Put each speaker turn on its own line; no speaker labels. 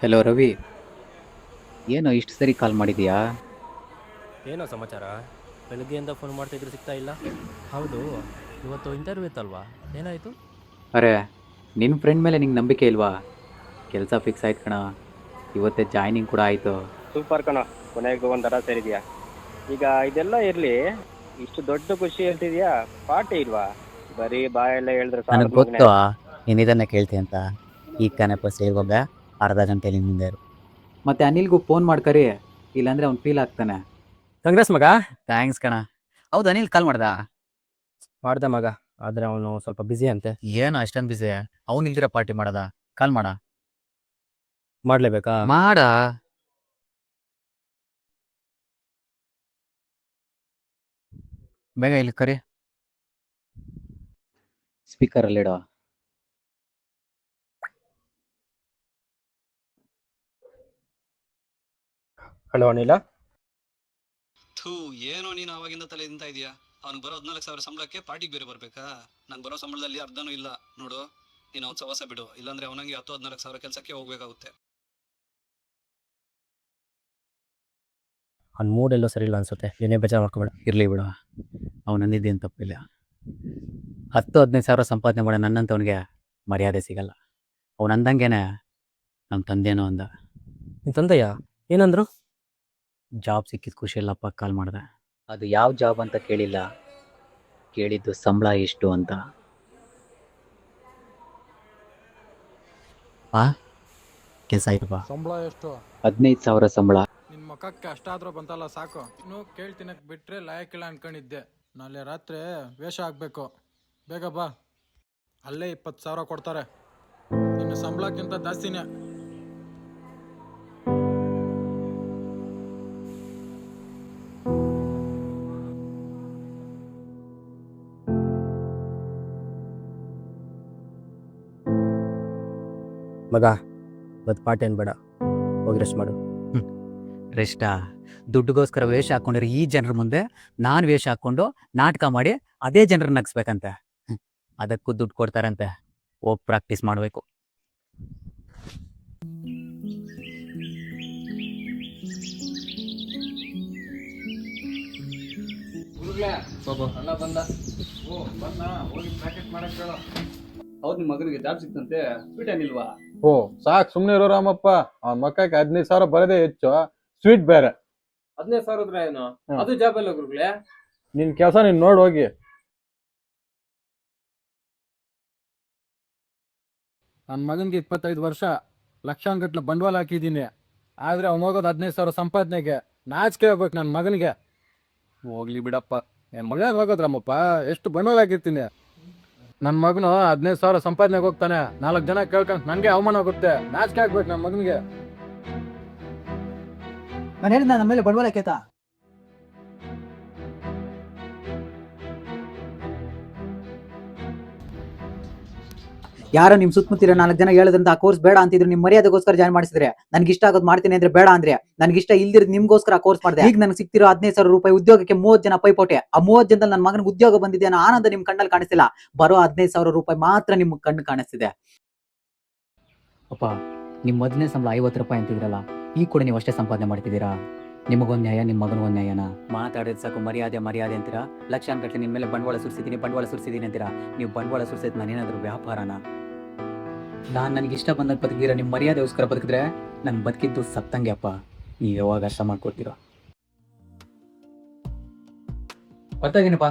Hello Ravi, ಏನೋ ಇಷ್ಟು ಸರಿ ಕಾಲ್ ಮಾಡಿದೀಯಾ?
ಏನೋ ಸಮಾಚಾರ? ಬೆಳಗ್ಗೆಯಿಂದ ಫೋನ್ ಮಾಡ್ತಾಯಿದ್ರೆ ಸಿಗ್ತಾ ಇಲ್ಲ. ಹೌದು, ಇವತ್ತು ಇಂಟರ್ವ್ಯೂ ಇತ್ತಲ್ವಾ, ಏನಾಯಿತು?
ಅರೆ, ನಿನ್ನ ಫ್ರೆಂಡ್ ಮೇಲೆ ನಿಂಗೆ ನಂಬಿಕೆ ಇಲ್ವಾ? ಕೆಲಸ ಫಿಕ್ಸ್ ಆಯ್ತು ಕಣ. ಇವತ್ತೇ ಜಾಯ್ನಿಂಗ್ ಕೂಡ ಆಯಿತು.
ಸೂಪರ್ ಕಣ, ಕೊನೆಗೂ ಒಂಥರ ಸೇರಿದ್ಯಾ. ಈಗ ಇದೆಲ್ಲ ಇರ್ಲಿ, ಇಷ್ಟು ದೊಡ್ಡ ಖುಷಿ ಹೇಳ್ತಿದ್ಯಾ, ಪಾರ್ಟಿ ಇಲ್ವಾ? ಬರೀ ಬಾಯೆಲ್ಲ ಹೇಳಿದ್ರೆ
ನನಗೆ
ಸಾಲದ್ ಮಗನೇ.
ಗೊತ್ತು ನೀನು ಇದನ್ನೇ ಕೇಳ್ತಿ ಅಂತ. ಈಗ ತಾನೇ ಸೇರಿವಾಗ ಅರ್ಧ ಗಂಟೆ ನಿಂದೆ ಇರು.
ಮತ್ತೆ ಅನಿಲ್ಗೂ ಫೋನ್ ಮಾಡ್ಕರಿ, ಇಲ್ಲಾಂದ್ರೆ ಅವ್ನು ಫೀಲ್ ಆಗ್ತಾನೆ.
ಕಾಂಗ್ರೆಸ್ ಮಗ.
ಥ್ಯಾಂಕ್ಸ್ ಕಣ. ಹೌದು, ಅನಿಲ್ ಕಾಲ್ ಮಾಡ್ದ?
ಮಾಡ್ದೆ ಮಗ, ಆದರೆ ಅವನು ಸ್ವಲ್ಪ ಬ್ಯುಸಿ ಅಂತೆ.
ಏನು ಅಷ್ಟೊಂದು ಬಿಸಿ? ಅವ್ನು ಇಲ್ದಿರ ಪಾರ್ಟಿ ಮಾಡದ? ಕಾಲ್ ಮಾಡ.
ಮಾಡಲೇಬೇಕಾ?
ಮಾಡ. ಬೇಗ ಇಲ್ಲಿ ಕರಿ.
ಸ್ಪೀಕರಲ್ಲಿಡೋ.
ಹಲೋ ಅನಿಲ.
ಥೂ, ಏನೋ ನೀನು ಅವಾಗಿಂದ ತಲೆ ತಿಂತ ಇದೀಯಾ. ಅವ್ನು ಬರೋ 14,000 ಸಂಬಳಕ್ಕೆ ಪಾರ್ಟಿಗೆ ಬೇರೆ ಬರ್ಬೇಕಾ? ನಂಗೆ ಬರೋ ಸಂಬಳದಲ್ಲಿ ಅರ್ಧನೂ ಇಲ್ಲ ನೋಡು. ನೀನು ಅವ್ನು ಸವಸ ಬಿಡು, ಇಲ್ಲಾಂದ್ರೆ ಅವನಿಗೆ 10-14 ಸಾವಿರ ಕೆಲಸಕ್ಕೆ ಹೋಗ್ಬೇಕಾಗುತ್ತೆ.
ಅವ್ನ ಮೂಡೆಲ್ಲೋ ಸರಿ ಇಲ್ಲ ಅನ್ಸುತ್ತೆ, ಏನೇ ಬೇಜಾರು ಮಾಡ್ಕೊಬೇಡ.
ಇರಲಿ ಬಿಡು, ಅವ್ನು ಅಂದಿದ್ದೇನು ತಪ್ಪಿಲ್ಲ. 10-15 ಸಾವಿರ ಸಂಪಾದನೆ ಮಾಡೋ ನನ್ನಂತವನಿಗೆ ಮರ್ಯಾದೆ ಸಿಗಲ್ಲ. ಅವ್ನು ಅಂದಂಗೆನೆ ನಮ್ಮ ತಂದೆನೋ ಅಂದ.
ನಿನ್ನ ತಂದೆಯ ಏನಂದ್ರು?
ಜಾಬ್ ಸಿಕ್ಕಿದ ಖುಷಿಯಲ್ಲಪ್ಪ ಕಾಲ್ ಮಾಡ್ದೆ.
ಅದು ಯಾವ ಜಾಬ್ ಅಂತ ಕೇಳಿಲ್ಲ, ಕೇಳಿದ್ದು ಸಂಬಳ ಎಷ್ಟು ಅಂತ.
ಕೆಲಸ ಆಯ್ತಪ್ಪ.
ಸಂಬಳ ಎಷ್ಟು?
15,000 ಸಂಬಳ.
ನಿನ್ ಮುಖಕ್ಕೆ ಅಷ್ಟಾದ್ರೂ ಬಂತಲ್ಲ ಸಾಕು. ಇನ್ನು ಕೇಳ್ತಿನಕ್ ಬಿಟ್ರೆ ಲಾಯಕ್ಕಿಲ್ಲ ಅನ್ಕೊಂಡಿದ್ದೆ. ನಾಳೆ ರಾತ್ರಿ ವೇಷ ಆಗ್ಬೇಕು, ಬೇಗ ಬಾ. ಅಲ್ಲೇ 20,000 ಕೊಡ್ತಾರೆ, ನಿನ್ನ ಸಂಬಳಕ್ಕಿಂತ ಜಾಸ್ತಿನೇ.
ಮಗ, ಇವತ್ತು ಪಾರ್ಟಿ ಏನು ಬೇಡ, ಹೋಗಿ ರೆಸ್ಟ್ ಮಾಡು.
ರೆಸ್ಟಾ? ದುಡ್ಡುಗೋಸ್ಕರ ವೇಷ ಹಾಕೊಂಡಿರೋ ಈ ಜನರ ಮುಂದೆ ನಾನು ವೇಷ ಹಾಕೊಂಡು ನಾಟಕ ಮಾಡಿ ಅದೇ ಜನರನ್ನ ನಗಿಸ್ಬೇಕಂತೆ. ಅದಕ್ಕೂ ದುಡ್ಡು ಕೊಡ್ತಾರಂತೆ. ಹೋಗಿ ಪ್ರಾಕ್ಟೀಸ್ ಮಾಡಬೇಕು.
ಅಣ್ಣ ಬಂದ. ಓ ಬಂದ, ಹೋಗಿ ಪ್ರಾಕ್ಟೀಸ್ ಮಾಡಕ್ ಹೇಳು.
ಹೌದು, ನಿಮ್ಮ ಮಗನಿಗೆ ಜಾಬ್ ಸಿಕ್ತಂತೆ, ಸ್ವೀಟ್ ಏನಿಲ್ವಾ?
ಓ ಸಾಕ್, ಸುಮ್ನೆ ಇರೋ ರಾಮಪ್ಪ. ಅವ್ನ ಮಕ್ಕಕ್ಕೆ 15,000 ಬರದೇ ಹೆಚ್ಚು, ಸ್ವೀಟ್ ಬೇರೆ.
15,000 ಏನು?
ಹ್ಮ್.
ಅದು ಜಾಬ್ ಎಲ್ಲ ಗುರುಗಳೇ.
ನಿನ್ ಕೆಲಸ ನೀನ್ ನೋಡ್ ಹೋಗಿ. ನನ್ನ ಮಗನಿಗೆ 25 ವರ್ಷ, ಲಕ್ಷಾಂಗಟ್ಲೆ ಬಂಡವಾಳ ಹಾಕಿದ್ದೀನಿ. ಆದ್ರೆ ಅವ್ನು ಹೋಗೋದು 15,000 ಸಂಪಾದನೆಗೆ. ನಾಚಿಕೆ ಆಗ್ಬೇಕು ನನ್ನ ಮಗನಿಗೆ. ಹೋಗ್ಲಿ ಬಿಡಪ್ಪ, ಮಗ ಹೋಗೋದು ರಾಮಪ್ಪ, ಎಷ್ಟು ಬಂಡವಾಳ ಹಾಕಿರ್ತೀನಿ. ನನ್ನ ಮಗನು 15,000 ಸಂಪಾದನೆಗೆ ಹೋಗ್ತಾನೆ, 4 ಜನ ಕೇಳ್ಕೊಂಡ್ ನನಗೆ ಅವಮಾನ ಆಗುತ್ತೆ. ನಾಚಿಕೆ ಆಗ್ಬೇಕು ನನ್ನ ಮಗನಿಗೆ.
ನಾನು ಹೇಳಿದ ನಮ್ಮ ಮೇಲೆ ಬಂಡವಾಳ ಕೇತ. ಯಾರೋ ನಿಮ್ ಸುತ್ತಮುತ್ತಿರೋ 4 ಜನ ಹೇಳದ್ರಂತ ಆ ಕೋರ್ಸ್ ಬೇಡ ಅಂತಿದ್ರು, ನಿಮ್ ಮರ್ಯಾದೆಗೋಸ್ಕರ ಜಾಯ್ನ್ ಮಾಡಿಸಿದ್ರೆ. ನನ್ಗೆ ಇಷ್ಟ ಆಗೋದು ಮಾಡ್ತೀನಿ ಅಂದ್ರೆ ಬೇಡ ಅಂದ್ರೆ, ನನ್ಗೆ ಇಷ್ಟ ಇಲ್ದಿರೋದು ನಿಮ್ಗೋಸ್ಕರ ಆ ಕೋರ್ಸ್ ಮಾಡಿದೆ. ಈಗ ನನಗೆ ಸಿಗ್ತಿರೋ 15,000 ರೂಪಾಯಿ ಉದ್ಯೋಗಕ್ಕೆ 30 ಜನ ಪೈಪೋಟೆ. ಆ 30 ಜನದಲ್ಲಿ ನನ್ನ ಮಗನಿಗೆ ಉದ್ಯೋಗ ಬಂದಿದೆ ಅನ್ನೋ ಆನಂದ ನಿಮ್ ಕಣ್ಣಲ್ಲಿ ಕಾಣಿಸ್ತಿಲ್ಲ. ಬರೋ 15,000 ರೂಪಾಯಿ ಮಾತ್ರ ನಿಮ್ ಕಣ್ಣು ಕಾಣಿಸ್ತಿದೆ.
ಅಪ್ಪ, ನಿಮ್ಮ ಮೊದಲನೇ ಸಂಬಳ 50 ರೂಪಾಯಿ ಅಂತಿದ್ರಲ್ಲ, ಈಗ ಕೂಡ ನೀವು ಅಷ್ಟೇ ಸಂಪಾದನೆ ಮಾಡ್ತಿದ್ದೀರಾ? ನಿಮಗೊಂದು ನ್ಯಾಯ, ನಿಮ್ಮ ಮಗನಿಗೊಂದು ನ್ಯಾಯನ? ಮಾತಾಡಿದ ಸಾಕು ಮರ್ಯಾದೆ ಮರ್ಯಾದೆ ಅಂತೀರಾ. ಲಕ್ಷಾಂಗಟ್ಟಲೆ ನಿಮ್ಮ ಮೇಲೆ ಬಂಡವಾಳ ಸುರಿಸಿದ್ದೀನಿ ಅಂತೀರಾ. ನೀವು ಬಂಡವಾಳ ಸುರಿಸಿದ್ ನಾನೇನಾದರೂ ವ್ಯಾಪಾರನ? ನಾನು ನನಗೆ ಇಷ್ಟ ಬಂದಾಗ ಬದುಕಿದ್ದೀರಾ. ನಿಮ್ಮ ಮರ್ಯಾದೆಗೋಸ್ಕರ ಬದುಕಿದ್ರೆ ನಾನು ಬದುಕಿದ್ದು ಸತ್ತಂಗೆ ಅಪ್ಪ. ನೀವು ಯಾವಾಗ ಅರ್ಥ ಮಾಡ್ಕೊಡ್ತೀರೋ?
ಬರ್ತಾಯಿದ್ದೀನಪ್ಪ.